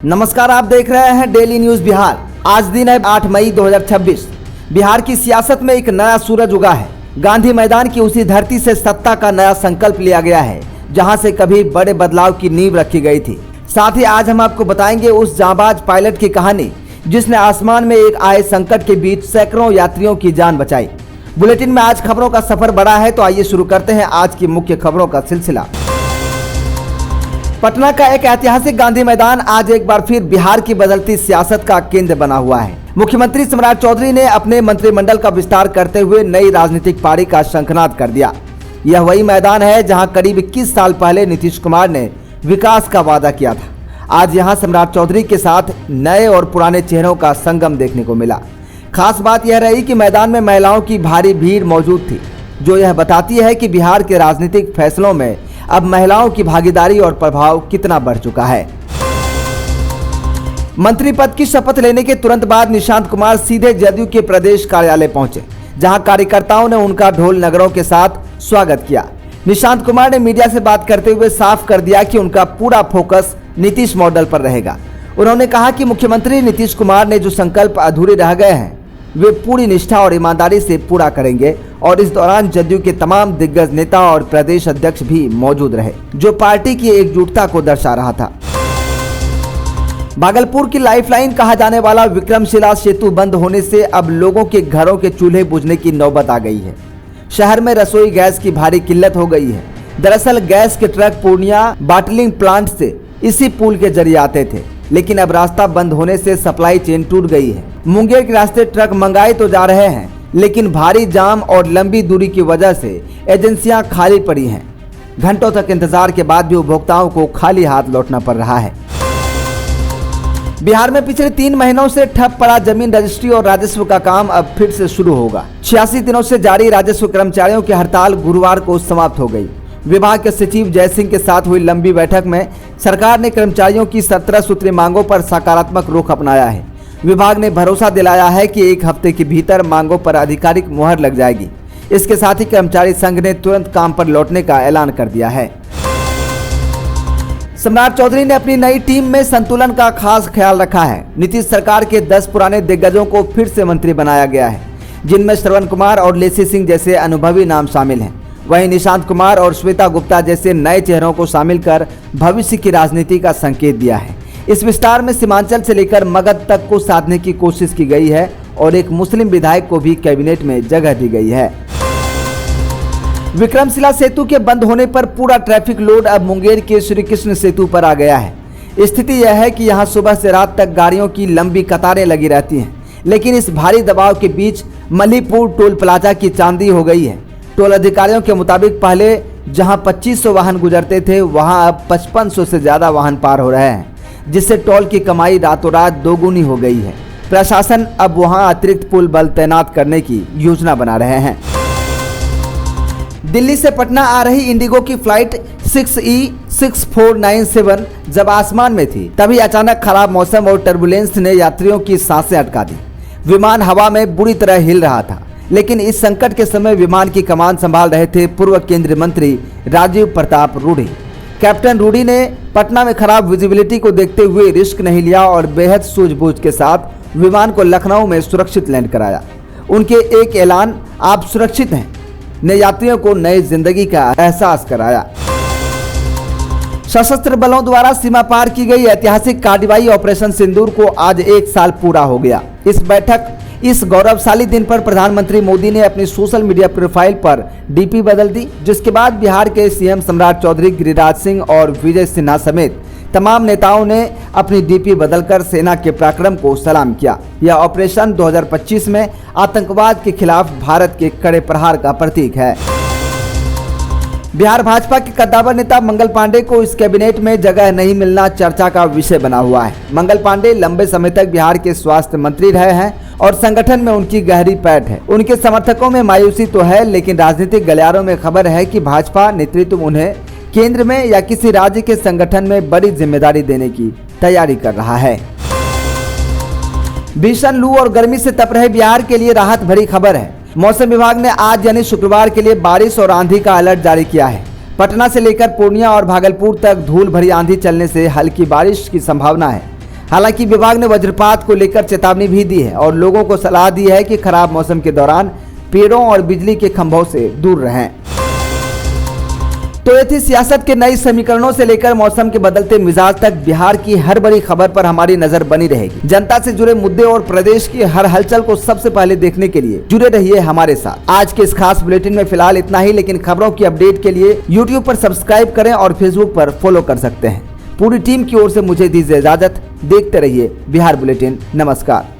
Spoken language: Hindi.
नमस्कार, आप देख रहे हैं डेली न्यूज बिहार। आज दिन है 8 मई 2026। बिहार की सियासत में एक नया सूरज उगा है। गांधी मैदान की उसी धरती से सत्ता का नया संकल्प लिया गया है, जहां से कभी बड़े बदलाव की नींव रखी गई थी। साथ ही आज हम आपको बताएंगे उस जांबाज पायलट की कहानी जिसने आसमान में एक आए संकट के बीच सैकड़ों यात्रियों की जान बचाई। बुलेटिन में आज खबरों का सफर बढ़ा है, तो आइए शुरू करते हैं आज की मुख्य खबरों का सिलसिला। पटना का एक ऐतिहासिक गांधी मैदान आज एक बार फिर बिहार की बदलती सियासत का केंद्र बना हुआ है। मुख्यमंत्री सम्राट चौधरी ने अपने मंत्रिमंडल का विस्तार करते हुए नई राजनीतिक पारी का शंखनाद कर दिया। यह वही मैदान है जहां करीब 21 साल पहले नीतीश कुमार ने विकास का वादा किया था। आज यहां सम्राट चौधरी के साथ नए और पुराने चेहरों का संगम देखने को मिला। खास बात यह रही कि मैदान में महिलाओं की भारी भीड़ मौजूद थी, जो यह बताती है कि बिहार के राजनीतिक फैसलों में अब महिलाओं की भागीदारी और प्रभाव कितना बढ़ चुका है। मंत्री पद की शपथ लेने के तुरंत बाद निशांत कुमार सीधे जदयू के प्रदेश कार्यालय पहुंचे, जहां कार्यकर्ताओं ने उनका ढोल नगरों के साथ स्वागत किया। निशांत कुमार ने मीडिया से बात करते हुए साफ कर दिया कि उनका पूरा फोकस नीतीश मॉडल पर रहेगा। उन्होंने कहा कि मुख्यमंत्री नीतीश कुमार ने जो संकल्प अधूरे रह गए हैं, वे पूरी निष्ठा और ईमानदारी से पूरा करेंगे। और इस दौरान जदयू के तमाम दिग्गज नेता और प्रदेश अध्यक्ष भी मौजूद रहे, जो पार्टी की एकजुटता को दर्शा रहा था। भागलपुर की लाइफलाइन कहा जाने वाला विक्रमशिला सेतु बंद होने से अब लोगों के घरों के चूल्हे बुझने की नौबत आ गई है। शहर में रसोई गैस की भारी किल्लत हो गई है। दरअसल गैस के ट्रक पूर्णिया बॉटलिंग प्लांट से इसी पुल के जरिए आते थे, लेकिन अब रास्ता बंद होने से सप्लाई चेन टूट गई है। मुंगेर के रास्ते ट्रक मंगाए तो जा रहे हैं, लेकिन भारी जाम और लंबी दूरी की वजह से एजेंसियां खाली पड़ी हैं। घंटों तक इंतजार के बाद भी उपभोक्ताओं को खाली हाथ लौटना पड़ रहा है। बिहार में पिछले 3 महीनों से ठप पड़ा जमीन रजिस्ट्री और राजस्व का काम अब फिर से शुरू होगा। 86 दिनों से जारी राजस्व कर्मचारियों की हड़ताल गुरुवार को समाप्त हो गई। विभाग के सचिव जय सिंह के साथ हुई लंबी बैठक में सरकार ने कर्मचारियों की 17 सूत्री मांगों पर सकारात्मक रुख अपनाया है। विभाग ने भरोसा दिलाया है कि 1 हफ्ते के भीतर मांगों पर आधिकारिक मुहर लग जाएगी। इसके साथ ही कर्मचारी संघ ने तुरंत काम पर लौटने का ऐलान कर दिया है। सम्राट चौधरी ने अपनी नई टीम में संतुलन का खास ख्याल रखा है। नीतीश सरकार के 10 पुराने दिग्गजों को फिर से मंत्री बनाया गया है, जिनमें श्रवण कुमार और लेसी सिंह जैसे अनुभवी नाम शामिल हैं। वहीं निशांत कुमार और श्वेता गुप्ता जैसे नए चेहरों को शामिल कर भविष्य की राजनीति का संकेत दिया है। इस विस्तार में सीमांचल से लेकर मगध तक को साधने की कोशिश की गई है और एक मुस्लिम विधायक को भी कैबिनेट में जगह दी गई है। विक्रमशिला सेतु के बंद होने पर पूरा ट्रैफिक लोड अब मुंगेर के श्री कृष्ण सेतु पर आ गया है। स्थिति यह है कि यहां सुबह से रात तक गाड़ियों की लंबी कतारें लगी रहती हैं, लेकिन इस भारी दबाव के बीच मलीपुर टोल प्लाजा की चांदी हो गई है। टोल अधिकारियों के मुताबिक पहले जहां 2500 वाहन गुजरते थे, वहां अब 5500 से ज्यादा वाहन पार हो रहे हैं, जिससे टोल की कमाई रातों रात दोगुनी हो गई है। प्रशासन अब वहां अतिरिक्त पुल बल तैनात करने की योजना बना रहे हैं। दिल्ली से पटना आ रही इंडिगो की फ्लाइट 6E6497 जब आसमान में थी, तभी अचानक खराब मौसम और टर्बुलेंस ने यात्रियों की सांसें अटका दी। विमान हवा में बुरी तरह हिल रहा था, लेकिन इस संकट के समय विमान की कमान संभाल रहे थे पूर्व केंद्रीय मंत्री राजीव प्रताप रूडी। कैप्टन रूडी ने पटना में खराब विजिबिलिटी को देखते हुए रिस्क नहीं लिया और बेहद सूझबूझ के साथ विमान को लखनऊ में सुरक्षित लैंड कराया। उनके एक ऐलान, "आप सुरक्षित हैं", ने यात्रियों को नई जिंदगी का एहसास कराया। सशस्त्र बलों द्वारा सीमा पार की गई ऐतिहासिक कार्रवाई ऑपरेशन सिंदूर को आज 1 साल पूरा हो गया। इस गौरवशाली दिन पर प्रधानमंत्री मोदी ने अपनी सोशल मीडिया प्रोफाइल पर डीपी बदल दी, जिसके बाद बिहार के सीएम सम्राट चौधरी, गिरिराज सिंह और विजय सिन्हा समेत तमाम नेताओं ने अपनी डीपी बदलकर सेना के पराक्रम को सलाम किया। यह ऑपरेशन 2025 में आतंकवाद के खिलाफ भारत के कड़े प्रहार का प्रतीक है। बिहार भाजपा के कद्दावर नेता मंगल पांडे को इस कैबिनेट में जगह नहीं मिलना चर्चा का विषय बना हुआ है। मंगल पांडे लंबे समय तक बिहार के स्वास्थ्य मंत्री रहे हैं और संगठन में उनकी गहरी पैठ है। उनके समर्थकों में मायूसी तो है, लेकिन राजनीतिक गलियारों में खबर है कि भाजपा नेतृत्व उन्हें केंद्र में या किसी राज्य के संगठन में बड़ी जिम्मेदारी देने की तैयारी कर रहा है। भीषण लू और गर्मी से तप रहे बिहार के लिए राहत भरी खबर है। मौसम विभाग ने आज यानी शुक्रवार के लिए बारिश और आंधी का अलर्ट जारी किया है। पटना से लेकर पूर्णिया और भागलपुर तक धूल भरी आंधी चलने से हल्की बारिश की संभावना है। हालांकि विभाग ने वज्रपात को लेकर चेतावनी भी दी है और लोगों को सलाह दी है कि खराब मौसम के दौरान पेड़ों और बिजली के खंभों से दूर रहें। तो ये थी सियासत के नए समीकरणों से लेकर मौसम के बदलते मिजाज तक बिहार की हर बड़ी खबर पर हमारी नजर बनी रहेगी। जनता से जुड़े मुद्दे और प्रदेश की हर हलचल को सबसे पहले देखने के लिए जुड़े रहिए हमारे साथ। आज के इस खास बुलेटिन में फिलहाल इतना ही, लेकिन खबरों की अपडेट के लिए YouTube पर सब्सक्राइब करें और Facebook पर फॉलो कर सकते हैं। पूरी टीम की ओर से मुझे दीजिए इजाजत। देखते रहिए बिहार बुलेटिन। नमस्कार।